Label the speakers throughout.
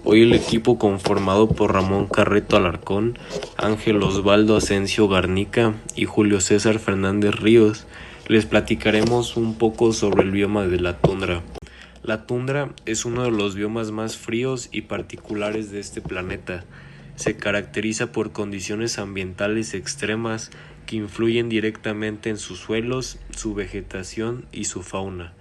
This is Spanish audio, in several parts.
Speaker 1: Hoy el equipo conformado por Ramón Carreto Alarcón, Ángel Osvaldo Asensio Garnica y Julio César Fernández Ríos les platicaremos un poco sobre el bioma de la tundra. La tundra es uno de los biomas más fríos y particulares de este planeta. Se caracteriza por condiciones ambientales extremas que influyen directamente en sus suelos, su vegetación y su fauna.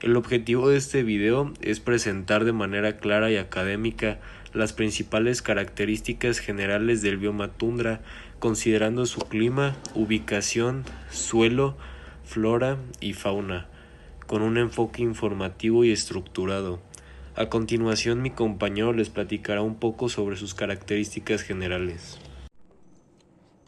Speaker 1: El objetivo de este video es presentar de manera clara y académica las principales características generales del bioma tundra, considerando su clima, ubicación, suelo, flora y fauna, con un enfoque informativo y estructurado. A continuación, mi compañero les platicará un poco sobre sus características generales.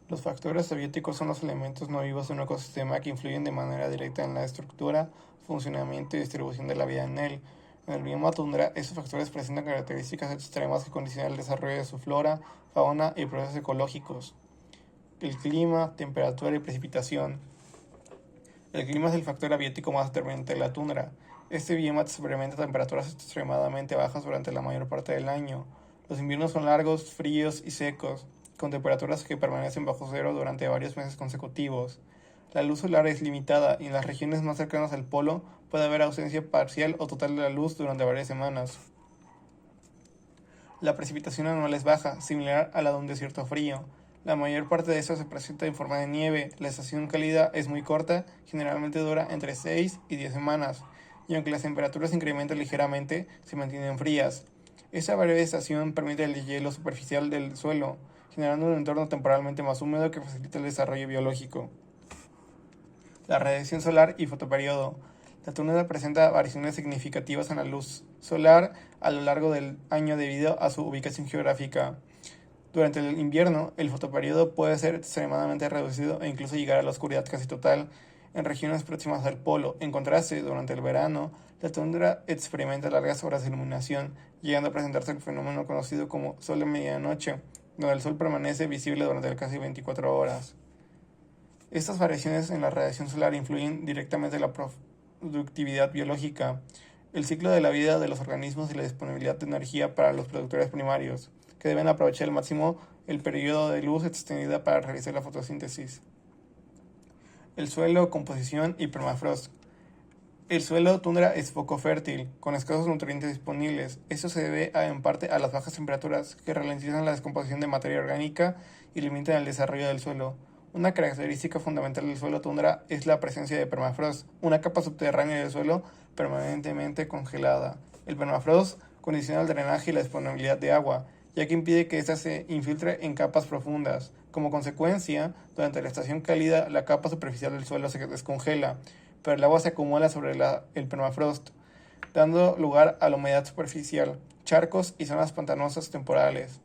Speaker 2: Los factores abióticos son los elementos no vivos de un ecosistema que influyen de manera directa en la estructura, funcionamiento y distribución de la vida en él. En el bioma tundra, estos factores presentan características extremas que condicionan el desarrollo de su flora, fauna y procesos ecológicos. El clima, temperatura y precipitación. El clima es el factor abiótico más determinante de la tundra. Este bioma experimenta temperaturas extremadamente bajas durante la mayor parte del año. Los inviernos son largos, fríos y secos, con temperaturas que permanecen bajo cero durante varios meses consecutivos. La luz solar es limitada y en las regiones más cercanas al polo puede haber ausencia parcial o total de la luz durante varias semanas. La precipitación anual es baja, similar a la de un desierto frío. La mayor parte de esto se presenta en forma de nieve. La estación cálida es muy corta, generalmente dura entre 6 y 10 semanas, y aunque las temperaturas incrementan ligeramente, se mantienen frías. Esta breve estación permite el deshielo superficial del suelo, generando un entorno temporalmente más húmedo que facilita el desarrollo biológico. La radiación solar y fotoperiodo. La tundra presenta variaciones significativas en la luz solar a lo largo del año debido a su ubicación geográfica. Durante el invierno, el fotoperiodo puede ser extremadamente reducido e incluso llegar a la oscuridad casi total en regiones próximas al polo. En contraste, durante el verano, la tundra experimenta largas horas de iluminación, llegando a presentarse el fenómeno conocido como sol de medianoche, donde el sol permanece visible durante casi 24 horas. Estas variaciones en la radiación solar influyen directamente en la productividad biológica, el ciclo de la vida de los organismos y la disponibilidad de energía para los productores primarios, que deben aprovechar al máximo el periodo de luz extendida para realizar la fotosíntesis. El suelo, composición y permafrost. El suelo tundra es poco fértil, con escasos nutrientes disponibles. Esto se debe en parte a las bajas temperaturas, que ralentizan la descomposición de materia orgánica y limitan el desarrollo del suelo. Una característica fundamental del suelo tundra es la presencia de permafrost, una capa subterránea del suelo permanentemente congelada. El permafrost condiciona el drenaje y la disponibilidad de agua, ya que impide que ésta se infiltre en capas profundas. Como consecuencia, durante la estación cálida, la capa superficial del suelo se descongela, pero el agua se acumula sobre el permafrost, dando lugar a la humedad superficial, charcos y zonas pantanosas temporales.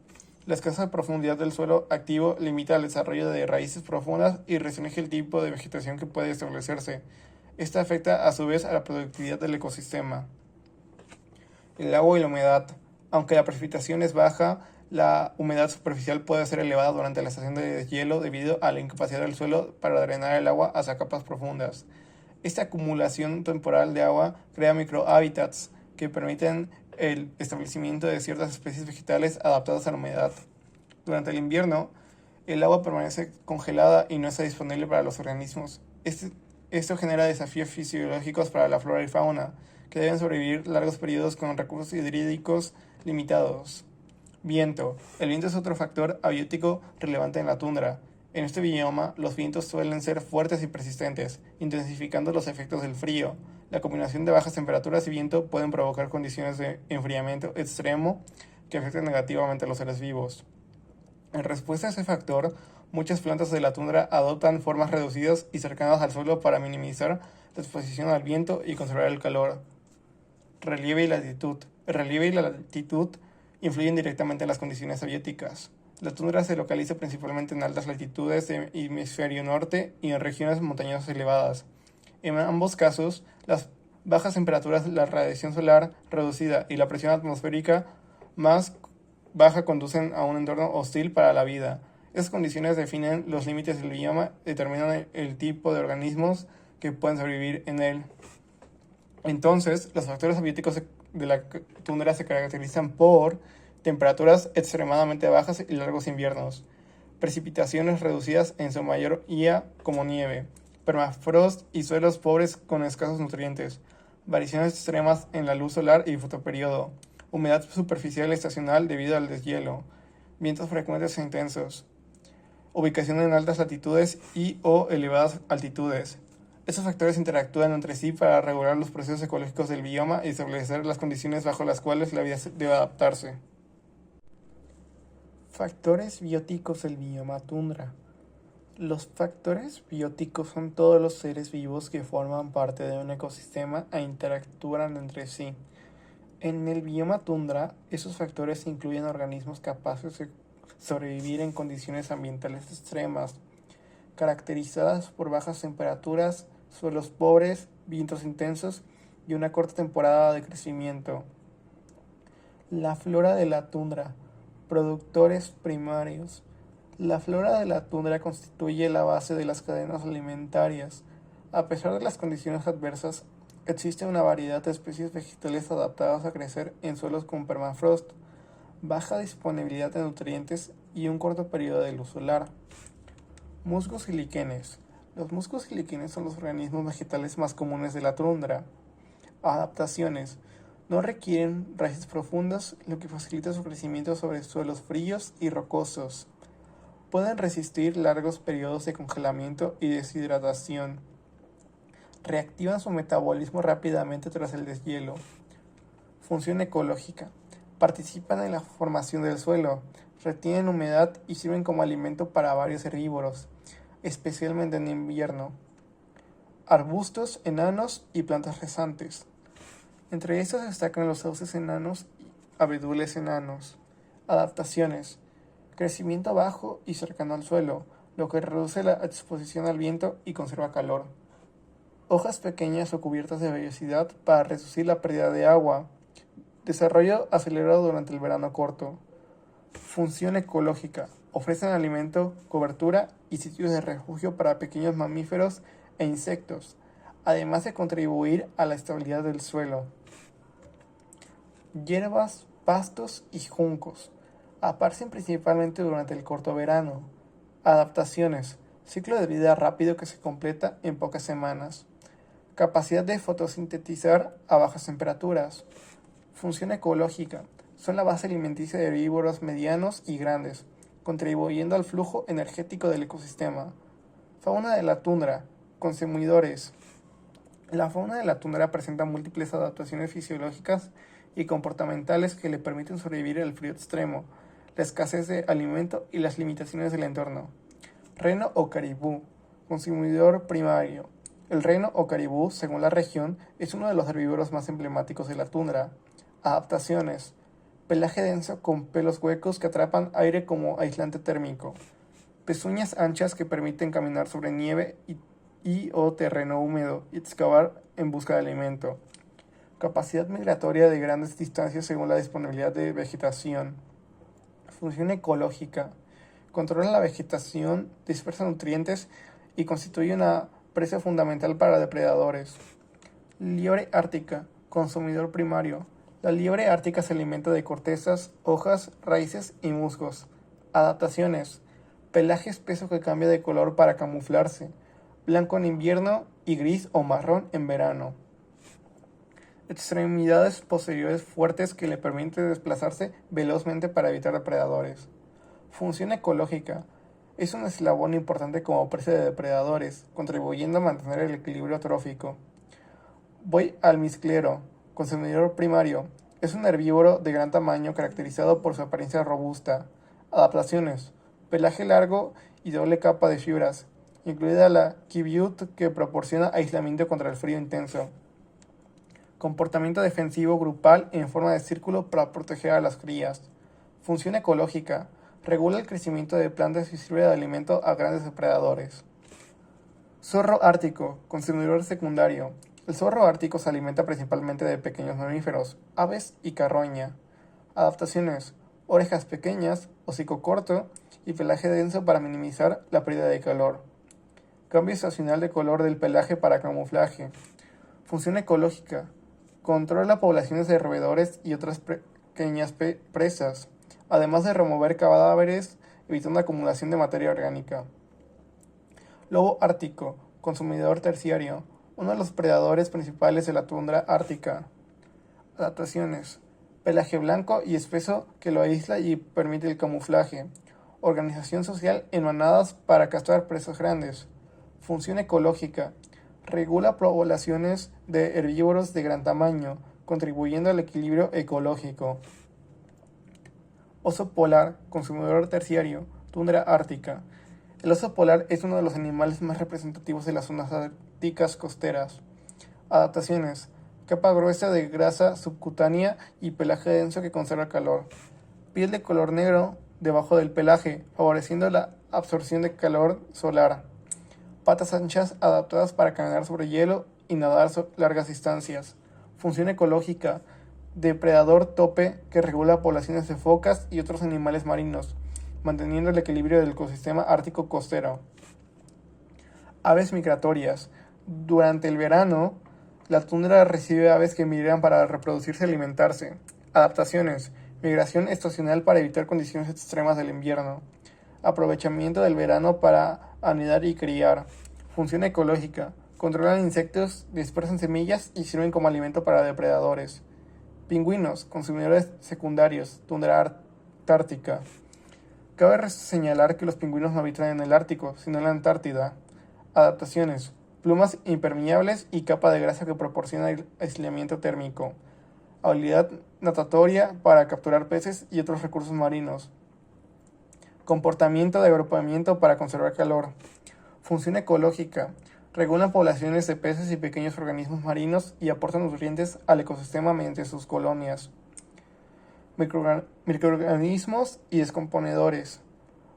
Speaker 2: La escasa profundidad del suelo activo limita el desarrollo de raíces profundas y restringe el tipo de vegetación que puede establecerse. Esta afecta a su vez a la productividad del ecosistema. El agua y la humedad. Aunque la precipitación es baja, la humedad superficial puede ser elevada durante la estación de deshielo debido a la incapacidad del suelo para drenar el agua hacia capas profundas. Esta acumulación temporal de agua crea microhábitats que permiten el establecimiento de ciertas especies vegetales adaptadas a la humedad. Durante el invierno, el agua permanece congelada y no está disponible para los organismos. Esto genera desafíos fisiológicos para la flora y fauna, que deben sobrevivir largos periodos con recursos hídricos limitados. Viento. El viento es otro factor abiótico relevante en la tundra. En este bioma, los vientos suelen ser fuertes y persistentes, intensificando los efectos del frío. La combinación de bajas temperaturas y viento pueden provocar condiciones de enfriamiento extremo que afectan negativamente a los seres vivos. En respuesta a ese factor, muchas plantas de la tundra adoptan formas reducidas y cercanas al suelo para minimizar la exposición al viento y conservar el calor. Relieve y latitud. El relieve y la latitud influyen directamente en las condiciones abióticas. La tundra se localiza principalmente en altas latitudes del hemisferio norte y en regiones montañosas elevadas. En ambos casos, las bajas temperaturas, la radiación solar reducida y la presión atmosférica más baja conducen a un entorno hostil para la vida. Estas condiciones definen los límites del bioma y determinan el tipo de organismos que pueden sobrevivir en él. Entonces, los factores abióticos de la tundra se caracterizan por temperaturas extremadamente bajas y largos inviernos, precipitaciones reducidas en su mayoría como nieve, permafrost y suelos pobres con escasos nutrientes, variaciones extremas en la luz solar y fotoperiodo, humedad superficial estacional debido al deshielo, vientos frecuentes e intensos, ubicación en altas latitudes y o elevadas altitudes. Estos factores interactúan entre sí para regular los procesos ecológicos del bioma y establecer las condiciones bajo las cuales la vida debe adaptarse. Factores bióticos del bioma tundra. Los factores bióticos son todos los seres vivos que forman parte de un ecosistema e interactúan entre sí. En el bioma tundra, esos factores incluyen organismos capaces de sobrevivir en condiciones ambientales extremas, caracterizadas por bajas temperaturas, suelos pobres, vientos intensos y una corta temporada de crecimiento. La flora de la tundra. Productores primarios. La flora de la tundra constituye la base de las cadenas alimentarias. A pesar de las condiciones adversas, existe una variedad de especies vegetales adaptadas a crecer en suelos con permafrost, baja disponibilidad de nutrientes y un corto periodo de luz solar. Musgos y líquenes. Los musgos y líquenes son los organismos vegetales más comunes de la tundra. Adaptaciones. No requieren raíces profundas, lo que facilita su crecimiento sobre suelos fríos y rocosos. Pueden resistir largos periodos de congelamiento y deshidratación. Reactivan su metabolismo rápidamente tras el deshielo. Función ecológica. Participan en la formación del suelo, retienen humedad y sirven como alimento para varios herbívoros, especialmente en invierno. Arbustos enanos y plantas rezantes. Entre estos destacan los sauces enanos y abedules enanos. Adaptaciones. Crecimiento bajo y cercano al suelo, lo que reduce la exposición al viento y conserva calor. Hojas pequeñas o cubiertas de vellosidad para reducir la pérdida de agua. Desarrollo acelerado durante el verano corto. Función ecológica. Ofrecen alimento, cobertura y sitios de refugio para pequeños mamíferos e insectos, además de contribuir a la estabilidad del suelo. Hierbas, pastos y juncos. Aparecen principalmente durante el corto verano. Adaptaciones. Ciclo de vida rápido que se completa en pocas semanas. Capacidad de fotosintetizar a bajas temperaturas. Función ecológica. Son la base alimenticia de herbívoros medianos y grandes, contribuyendo al flujo energético del ecosistema. Fauna de la tundra. Consumidores. La fauna de la tundra presenta múltiples adaptaciones fisiológicas y comportamentales que le permiten sobrevivir al frío extremo, la escasez de alimento y las limitaciones del entorno. Reno o caribú. Consumidor primario. El reno o caribú, según la región, es uno de los herbívoros más emblemáticos de la tundra. Adaptaciones. Pelaje denso con pelos huecos que atrapan aire como aislante térmico. Pezuñas anchas que permiten caminar sobre nieve y o terreno húmedo y excavar en busca de alimento. Capacidad migratoria de grandes distancias según la disponibilidad de vegetación. Función ecológica. Controla la vegetación, dispersa nutrientes y constituye una presa fundamental para depredadores. Liebre ártica. Consumidor primario. La liebre ártica se alimenta de cortezas, hojas, raíces y musgos. Adaptaciones. Pelaje espeso que cambia de color para camuflarse. Blanco en invierno y gris o marrón en verano. Extremidades posteriores fuertes que le permiten desplazarse velozmente para evitar depredadores. Función ecológica. Es un eslabón importante como presa de depredadores, contribuyendo a mantener el equilibrio trófico. Buey almizclero. Consumidor primario. Es un herbívoro de gran tamaño caracterizado por su apariencia robusta. Adaptaciones. Pelaje largo y doble capa de fibras, incluida la kibiut que proporciona aislamiento contra el frío intenso. Comportamiento defensivo grupal en forma de círculo para proteger a las crías. Función ecológica. Regula el crecimiento de plantas y sirve de alimento a grandes depredadores. Zorro ártico. Consumidor secundario. El zorro ártico se alimenta principalmente de pequeños mamíferos, aves y carroña. Adaptaciones. Orejas pequeñas, hocico corto y pelaje denso para minimizar la pérdida de calor. Cambio estacional de color del pelaje para camuflaje. Función ecológica. Controla poblaciones de roedores y otras pequeñas presas. además de remover cadáveres, evitando acumulación de materia orgánica. Lobo ártico, consumidor terciario, uno de los predadores principales de la tundra ártica. Adaptaciones: pelaje blanco y espeso que lo aísla y permite el camuflaje. Organización social en manadas para cazar presas grandes. Función ecológica: regula poblaciones de herbívoros de gran tamaño, contribuyendo al equilibrio ecológico. Oso polar, consumidor terciario, tundra ártica. El oso polar es uno de los animales más representativos de las zonas árticas costeras. Adaptaciones: capa gruesa de grasa subcutánea y pelaje denso que conserva calor. Piel de color negro debajo del pelaje, favoreciendo la absorción de calor solar. Patas anchas adaptadas para caminar sobre hielo y nadar largas distancias. Función ecológica: depredador tope que regula poblaciones de focas y otros animales marinos, manteniendo el equilibrio del ecosistema ártico costero. Aves migratorias. Durante el verano, la tundra recibe aves que migran para reproducirse y alimentarse. Adaptaciones: migración estacional para evitar condiciones extremas del invierno. Aprovechamiento del verano para anidar y criar. Función ecológica: controlan insectos, dispersan semillas y sirven como alimento para depredadores. Pingüinos, consumidores secundarios, tundra antártica. Cabe señalar que los pingüinos no habitan en el Ártico, sino en la Antártida. Adaptaciones: plumas impermeables y capa de grasa que proporciona aislamiento térmico. Habilidad natatoria para capturar peces y otros recursos marinos. Comportamiento de agrupamiento para conservar calor. Función ecológica: regulan poblaciones de peces y pequeños organismos marinos y aportan nutrientes al ecosistema mediante sus colonias. Microorganismos y descomponedores.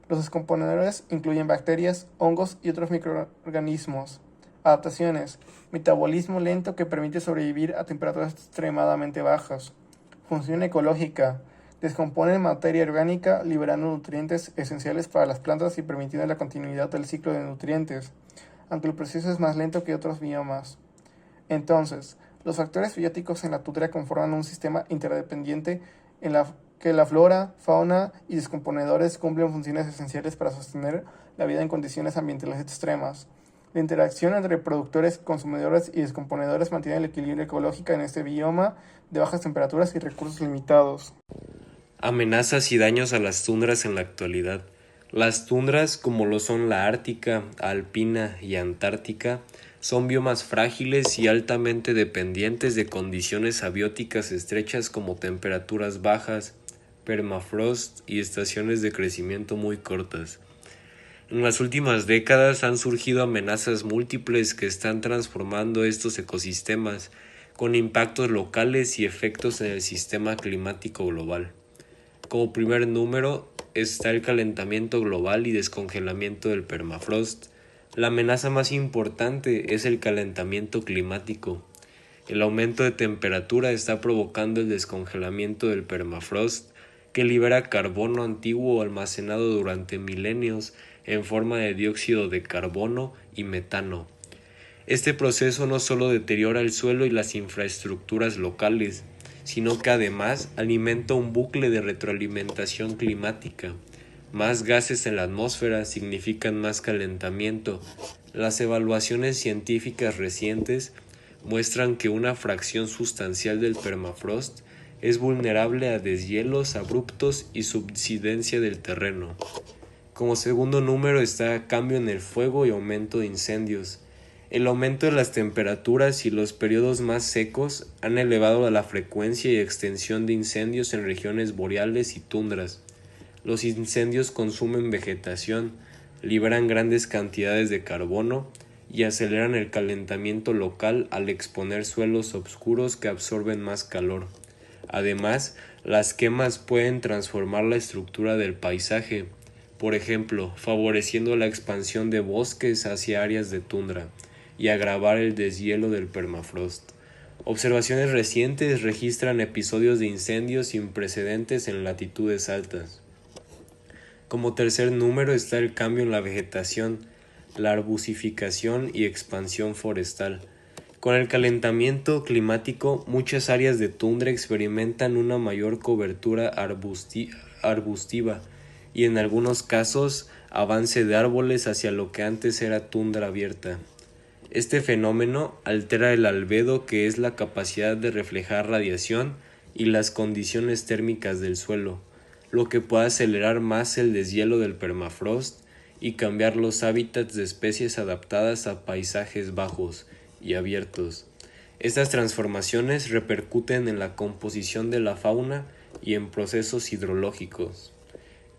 Speaker 2: Los descomponedores incluyen bacterias, hongos y otros microorganismos. Adaptaciones: metabolismo lento que permite sobrevivir a temperaturas extremadamente bajas. Función ecológica: descomponen materia orgánica, liberando nutrientes esenciales para las plantas y permitiendo la continuidad del ciclo de nutrientes, aunque el proceso es más lento que otros biomas. Entonces, los factores bióticos en la tundra conforman un sistema interdependiente en que la flora, fauna y descomponedores cumplen funciones esenciales para sostener la vida en condiciones ambientales extremas. La interacción entre productores, consumidores y descomponedores mantiene el equilibrio ecológico en este bioma de bajas temperaturas y recursos limitados.
Speaker 1: Amenazas y daños a las tundras en la actualidad. Las tundras, como lo son la ártica, alpina y antártica, son biomas frágiles y altamente dependientes de condiciones abióticas estrechas como temperaturas bajas, permafrost y estaciones de crecimiento muy cortas. En las últimas décadas han surgido amenazas múltiples que están transformando estos ecosistemas, con impactos locales y efectos en el sistema climático global. Como primer número está el calentamiento global y descongelamiento del permafrost. La amenaza más importante es el calentamiento climático. El aumento de temperatura está provocando el descongelamiento del permafrost, que libera carbono antiguo almacenado durante milenios en forma de dióxido de carbono y metano. Este proceso no solo deteriora el suelo y las infraestructuras locales, sino que además alimenta un bucle de retroalimentación climática. Más gases en la atmósfera significan más calentamiento. Las evaluaciones científicas recientes muestran que una fracción sustancial del permafrost es vulnerable a deshielos abruptos y subsidencia del terreno. Como segundo número está cambio en el fuego y aumento de incendios. El aumento de las temperaturas y los periodos más secos han elevado la frecuencia y extensión de incendios en regiones boreales y tundras. Los incendios consumen vegetación, liberan grandes cantidades de carbono y aceleran el calentamiento local al exponer suelos oscuros que absorben más calor. Además, las quemas pueden transformar la estructura del paisaje, por ejemplo, favoreciendo la expansión de bosques hacia áreas de tundra y agravar el deshielo del permafrost. Observaciones recientes registran episodios de incendios sin precedentes en latitudes altas. Como tercer número está el cambio en la vegetación, la arbustificación y expansión forestal. Con el calentamiento climático, muchas áreas de tundra experimentan una mayor cobertura arbustiva y en algunos casos avance de árboles hacia lo que antes era tundra abierta. Este fenómeno altera el albedo, que es la capacidad de reflejar radiación, y las condiciones térmicas del suelo, lo que puede acelerar más el deshielo del permafrost y cambiar los hábitats de especies adaptadas a paisajes bajos y abiertos. Estas transformaciones repercuten en la composición de la fauna y en procesos hidrológicos.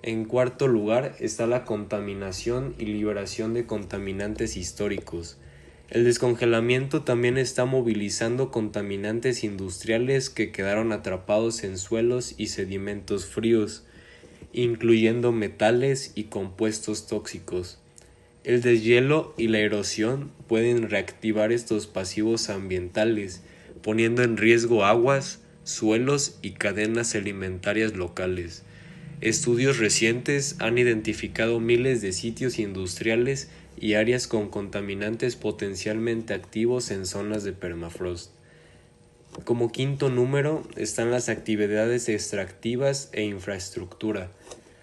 Speaker 1: En cuarto lugar está la contaminación y liberación de contaminantes históricos. El descongelamiento también está movilizando contaminantes industriales que quedaron atrapados en suelos y sedimentos fríos, incluyendo metales y compuestos tóxicos. El deshielo y la erosión pueden reactivar estos pasivos ambientales, poniendo en riesgo aguas, suelos y cadenas alimentarias locales. Estudios recientes han identificado miles de sitios industriales y áreas con contaminantes potencialmente activos en zonas de permafrost. Como quinto número están las actividades extractivas e infraestructura.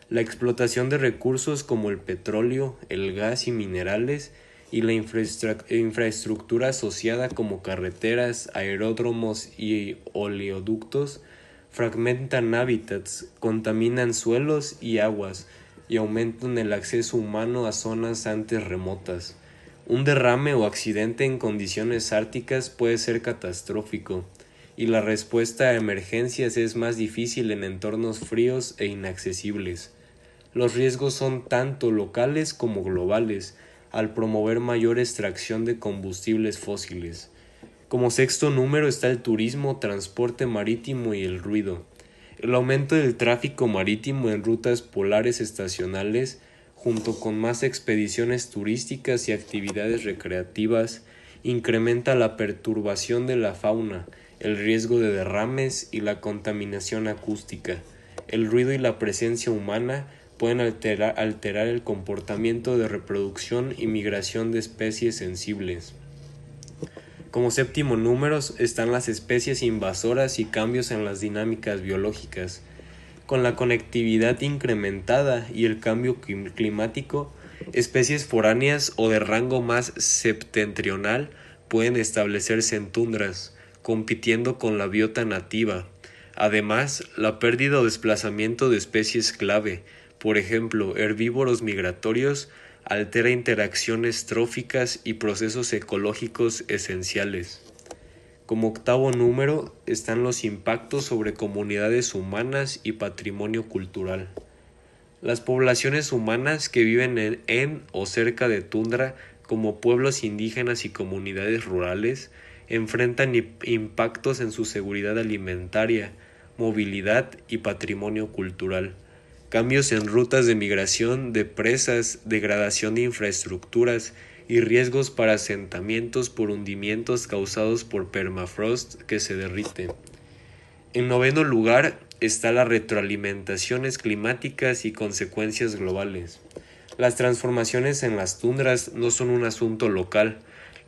Speaker 1: La explotación de recursos como el petróleo, el gas y minerales, y la infraestructura asociada como carreteras, aeródromos y oleoductos fragmentan hábitats, contaminan suelos y aguas y aumentan el acceso humano a zonas antes remotas. Un derrame o accidente en condiciones árticas puede ser catastrófico, y la respuesta a emergencias es más difícil en entornos fríos e inaccesibles. Los riesgos son tanto locales como globales, al promover mayor extracción de combustibles fósiles. Como sexto número está el turismo, transporte marítimo y el ruido. El aumento del tráfico marítimo en rutas polares estacionales, junto con más expediciones turísticas y actividades recreativas, incrementa la perturbación de la fauna, el riesgo de derrames y la contaminación acústica. El ruido y la presencia humana pueden alterar el comportamiento de reproducción y migración de especies sensibles. Como séptimo número están las especies invasoras y cambios en las dinámicas biológicas. Con la conectividad incrementada y el cambio climático, especies foráneas o de rango más septentrional pueden establecerse en tundras, compitiendo con la biota nativa. Además, la pérdida o desplazamiento de especies clave, por ejemplo, herbívoros migratorios, altera interacciones tróficas y procesos ecológicos esenciales. Como octavo número están los impactos sobre comunidades humanas y patrimonio cultural. Las poblaciones humanas que viven en o cerca de tundra, como pueblos indígenas y comunidades rurales, enfrentan impactos en su seguridad alimentaria, movilidad y patrimonio cultural. Cambios en rutas de migración de presas, degradación de infraestructuras y riesgos para asentamientos por hundimientos causados por permafrost que se derrite. En noveno lugar está las retroalimentaciones climáticas y consecuencias globales. Las transformaciones en las tundras no son un asunto local.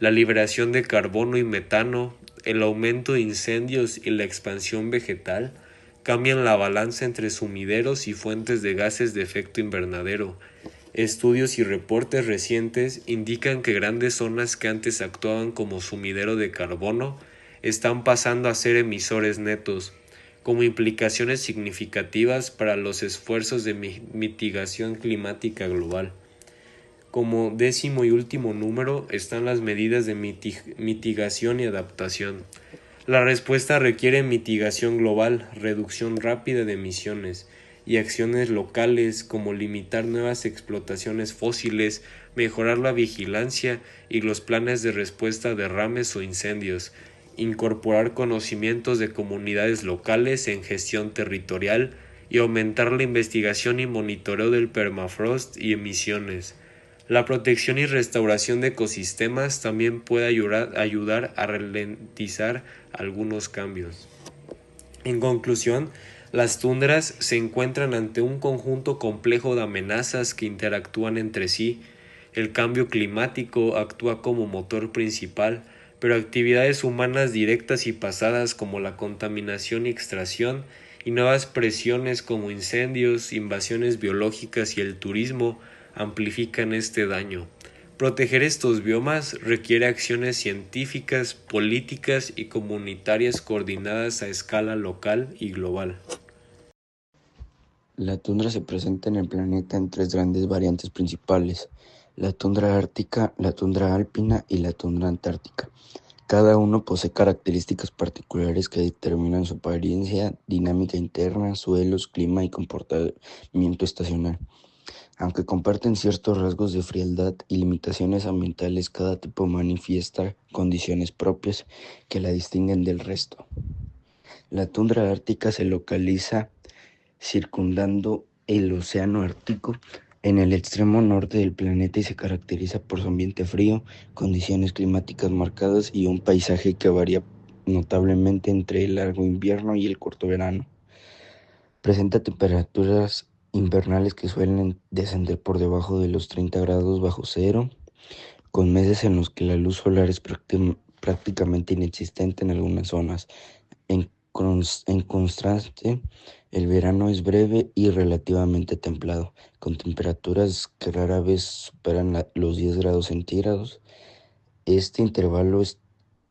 Speaker 1: La liberación de carbono y metano, el aumento de incendios y la expansión vegetal cambian la balanza entre sumideros y fuentes de gases de efecto invernadero. Estudios y reportes recientes indican que grandes zonas que antes actuaban como sumidero de carbono están pasando a ser emisores netos, como implicaciones significativas para los esfuerzos de mitigación climática global. Como décimo y último número están las medidas de mitigación y adaptación. La respuesta requiere mitigación global, reducción rápida de emisiones y acciones locales como limitar nuevas explotaciones fósiles, mejorar la vigilancia y los planes de respuesta a derrames o incendios, incorporar conocimientos de comunidades locales en gestión territorial y aumentar la investigación y monitoreo del permafrost y emisiones. La protección y restauración de ecosistemas también puede ayudar a ralentizar algunos cambios. En conclusión, las tundras se encuentran ante un conjunto complejo de amenazas que interactúan entre sí. El cambio climático actúa como motor principal, pero actividades humanas directas y pasadas como la contaminación y extracción y nuevas presiones como incendios, invasiones biológicas y el turismo amplifican este daño. Proteger estos biomas requiere acciones científicas, políticas y comunitarias coordinadas a escala local y global.
Speaker 3: La tundra se presenta en el planeta en tres grandes variantes principales: la tundra ártica, la tundra alpina y la tundra antártica. Cada uno posee características particulares que determinan su apariencia, dinámica interna, suelos, clima y comportamiento estacional. Aunque comparten ciertos rasgos de frialdad y limitaciones ambientales, cada tipo manifiesta condiciones propias que la distinguen del resto. La tundra ártica se localiza circundando el océano Ártico en el extremo norte del planeta y se caracteriza por su ambiente frío, condiciones climáticas marcadas y un paisaje que varía notablemente entre el largo invierno y el corto verano. Presenta temperaturas invernales que suelen descender por debajo de los 30 grados bajo cero, con meses en los que la luz solar es prácticamente inexistente en algunas zonas. En contraste, el verano es breve y relativamente templado, con temperaturas que rara vez superan los 10 grados centígrados. Este intervalo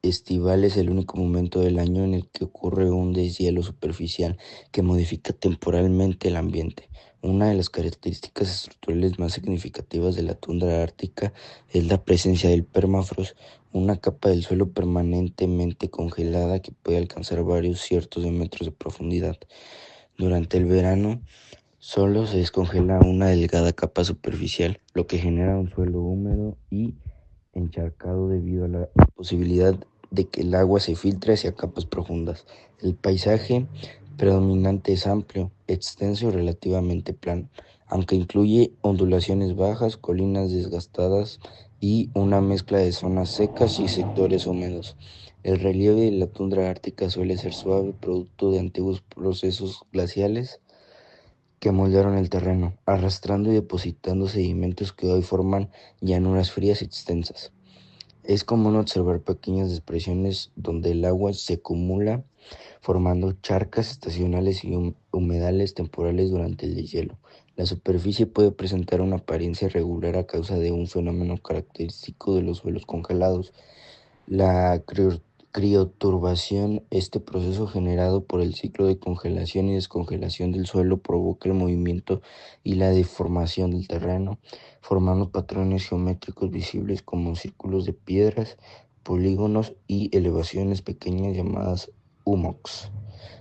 Speaker 3: estival es el único momento del año en el que ocurre un deshielo superficial que modifica temporalmente el ambiente. Una de las características estructurales más significativas de la tundra ártica es la presencia del permafrost, una capa del suelo permanentemente congelada que puede alcanzar varios cientos de metros de profundidad. Durante el verano, solo se descongela una delgada capa superficial, lo que genera un suelo húmedo y encharcado debido a la imposibilidad de que el agua se filtre hacia capas profundas. El paisaje predominante es amplio, extenso y relativamente plano, aunque incluye ondulaciones bajas, colinas desgastadas y una mezcla de zonas secas y sectores húmedos. El relieve de la tundra ártica suele ser suave, producto de antiguos procesos glaciales que moldearon el terreno, arrastrando y depositando sedimentos que hoy forman llanuras frías y extensas. Es común observar pequeñas depresiones donde el agua se acumula, formando charcas estacionales y humedales temporales durante el deshielo. La superficie puede presentar una apariencia irregular a causa de un fenómeno característico de los suelos congelados, la crioturbación. Este proceso generado por el ciclo de congelación y descongelación del suelo provoca el movimiento y la deformación del terreno, formando patrones geométricos visibles como círculos de piedras, polígonos y elevaciones pequeñas llamadas hummocks.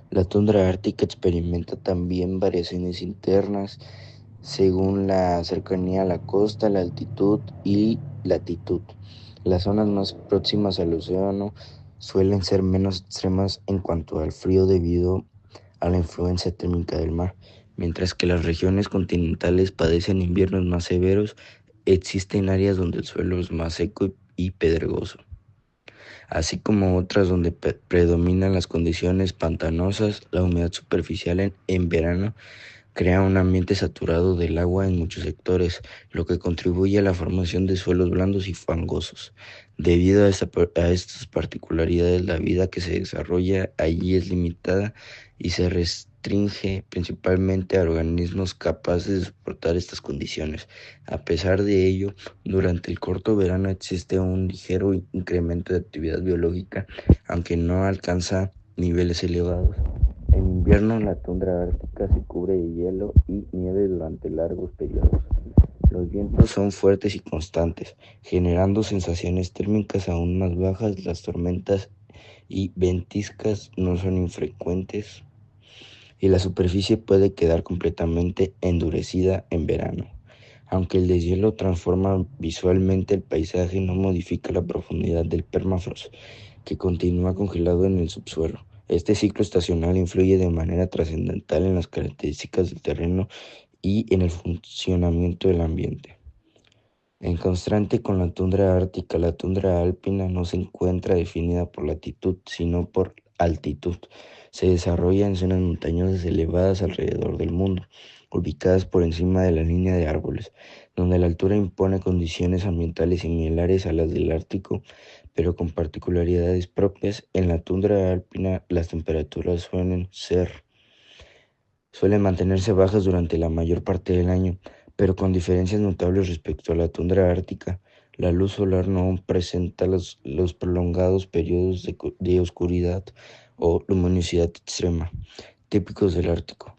Speaker 3: La tundra ártica experimenta también variaciones internas según la cercanía a la costa, la altitud y latitud. Las zonas más próximas al océano suelen ser menos extremas en cuanto al frío debido a la influencia térmica del mar, mientras que las regiones continentales padecen inviernos más severos. Existen áreas donde el suelo es más seco y pedregoso, así como otras donde predominan las condiciones pantanosas. La humedad superficial en verano crea un ambiente saturado del agua en muchos sectores, lo que contribuye a la formación de suelos blandos y fangosos. Debido a estas particularidades, la vida que se desarrolla allí es limitada y se restringe principalmente a organismos capaces de soportar estas condiciones. A pesar de ello, durante el corto verano existe un ligero incremento de actividad biológica, aunque no alcanza niveles elevados. En invierno, la tundra ártica se cubre de hielo y nieve durante largos periodos. Los vientos son fuertes y constantes, generando sensaciones térmicas aún más bajas. Las tormentas y ventiscas no son infrecuentes y la superficie puede quedar completamente endurecida en verano. Aunque el deshielo transforma visualmente el paisaje, no modifica la profundidad del permafrost, que continúa congelado en el subsuelo. Este ciclo estacional influye de manera trascendental en las características del terreno y en el funcionamiento del ambiente. En contraste con la tundra ártica, la tundra alpina no se encuentra definida por latitud, sino por altitud. Se desarrolla en zonas montañosas elevadas alrededor del mundo, ubicadas por encima de la línea de árboles, donde la altura impone condiciones ambientales similares a las del Ártico, pero con particularidades propias. En la tundra alpina las temperaturas suelen mantenerse bajas durante la mayor parte del año, pero con diferencias notables respecto a la tundra ártica. La luz solar no presenta los prolongados periodos de oscuridad o luminosidad extrema, típicos del Ártico.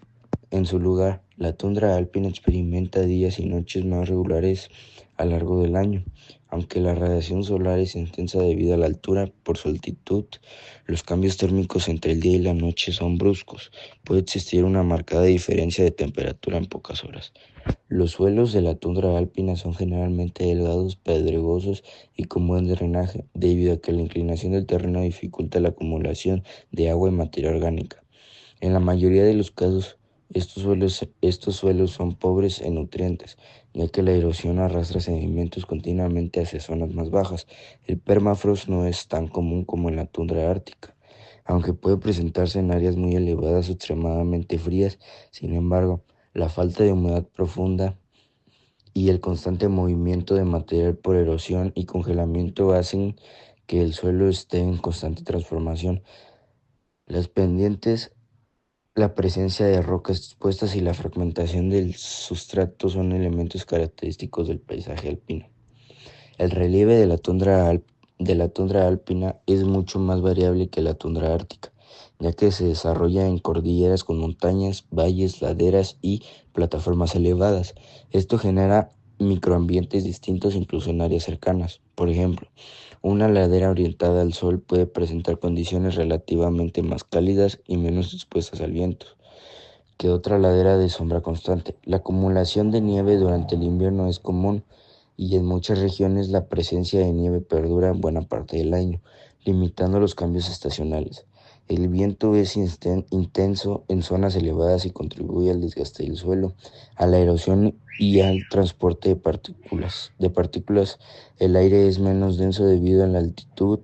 Speaker 3: En su lugar, la tundra alpina experimenta días y noches más regulares a lo largo del año. Aunque la radiación solar es intensa debido a la altura, por su altitud, los cambios térmicos entre el día y la noche son bruscos. Puede existir una marcada diferencia de temperatura en pocas horas. Los suelos de la tundra alpina son generalmente delgados, pedregosos y con buen drenaje, debido a que la inclinación del terreno dificulta la acumulación de agua y materia orgánica. En la mayoría de los casos, estos suelos son pobres en nutrientes, ya que la erosión arrastra sedimentos continuamente hacia zonas más bajas. El permafrost no es tan común como en la tundra ártica, aunque puede presentarse en áreas muy elevadas o extremadamente frías. Sin embargo, la falta de humedad profunda y el constante movimiento de material por erosión y congelamiento hacen que el suelo esté en constante transformación. Las pendientes, la presencia de rocas expuestas y la fragmentación del sustrato son elementos característicos del paisaje alpino. El relieve de la tundra alpina es mucho más variable que la tundra ártica, ya que se desarrolla en cordilleras con montañas, valles, laderas y plataformas elevadas. Esto genera microambientes distintos incluso en áreas cercanas. Por ejemplo, una ladera orientada al sol puede presentar condiciones relativamente más cálidas y menos expuestas al viento que otra ladera de sombra constante. La acumulación de nieve durante el invierno es común y en muchas regiones la presencia de nieve perdura en buena parte del año, limitando los cambios estacionales. El viento es intenso en zonas elevadas y contribuye al desgaste del suelo, a la erosión y al transporte de partículas. El aire es menos denso debido a la altitud,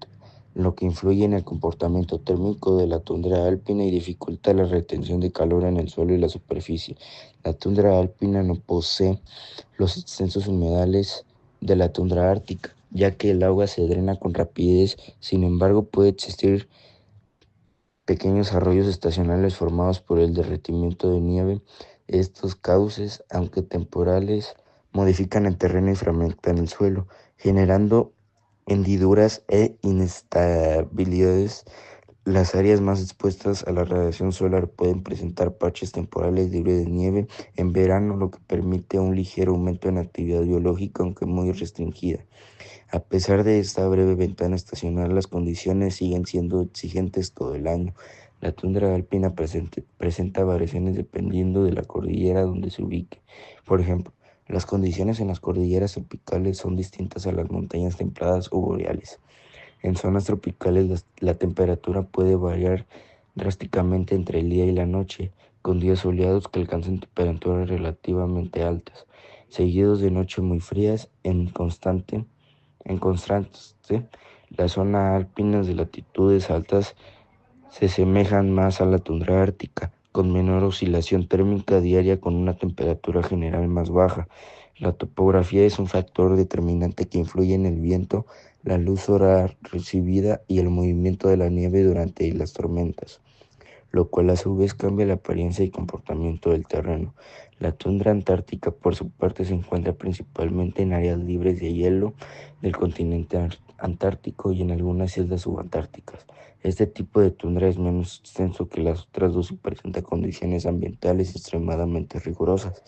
Speaker 3: lo que influye en el comportamiento térmico de la tundra alpina y dificulta la retención de calor en el suelo y la superficie. La tundra alpina no posee los extensos humedales de la tundra ártica, ya que el agua se drena con rapidez. Sin embargo, puede existir pequeños arroyos estacionales formados por el derretimiento de nieve. Estos cauces, aunque temporales, modifican el terreno y fragmentan el suelo, generando hendiduras e inestabilidades. Las áreas más expuestas a la radiación solar pueden presentar parches temporales libres de nieve en verano, lo que permite un ligero aumento en actividad biológica, aunque muy restringida. A pesar de esta breve ventana estacional, las condiciones siguen siendo exigentes todo el año. La tundra alpina presenta variaciones dependiendo de la cordillera donde se ubique. Por ejemplo, las condiciones en las cordilleras tropicales son distintas a las montañas templadas o boreales. En zonas tropicales la temperatura puede variar drásticamente entre el día y la noche, con días soleados que alcanzan temperaturas relativamente altas, seguidos de noches muy frías. En contraste, las zonas alpinas de latitudes altas se asemejan más a la tundra ártica, con menor oscilación térmica diaria con una temperatura general más baja. La topografía es un factor determinante que influye en el viento, la luz solar recibida y el movimiento de la nieve durante las tormentas, lo cual a su vez cambia la apariencia y comportamiento del terreno. La tundra antártica, por su parte, se encuentra principalmente en áreas libres de hielo del continente antártico y en algunas islas subantárticas. Este tipo de tundra es menos extenso que las otras dos y presenta condiciones ambientales extremadamente rigurosas.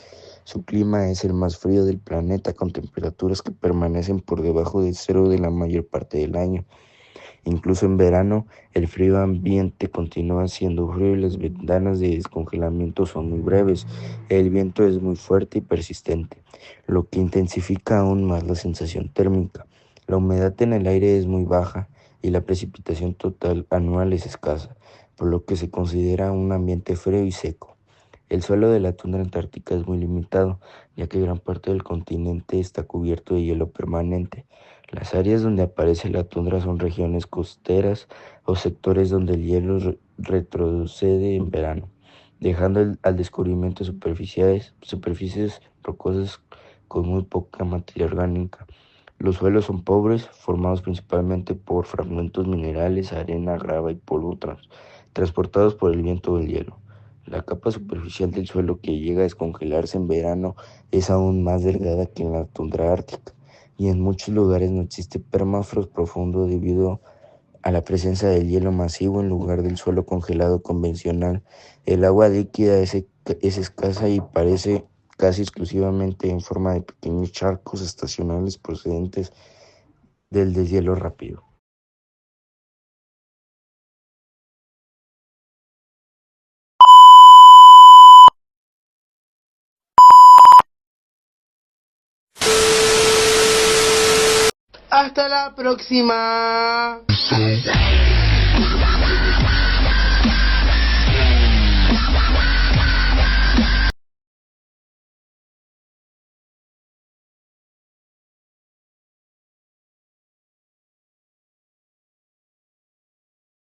Speaker 3: Su clima es el más frío del planeta, con temperaturas que permanecen por debajo de cero de la mayor parte del año. Incluso en verano, el frío ambiente continúa siendo frío y las ventanas de descongelamiento son muy breves. El viento es muy fuerte y persistente, lo que intensifica aún más la sensación térmica. La humedad en el aire es muy baja y la precipitación total anual es escasa, por lo que se considera un ambiente frío y seco. El suelo de la tundra antártica es muy limitado, ya que gran parte del continente está cubierto de hielo permanente. Las áreas donde aparece la tundra son regiones costeras o sectores donde el hielo retrocede en verano, dejando al descubrimiento superficies rocosas con muy poca materia orgánica. Los suelos son pobres, formados principalmente por fragmentos minerales, arena, grava y polvo transportados por el viento del hielo. La capa superficial del suelo que llega a descongelarse en verano es aún más delgada que en la tundra ártica, y en muchos lugares no existe permafrost profundo debido a la presencia del hielo masivo en lugar del suelo congelado convencional. El agua líquida es escasa y parece casi exclusivamente en forma de pequeños charcos estacionales procedentes del deshielo rápido.
Speaker 4: Hasta la próxima.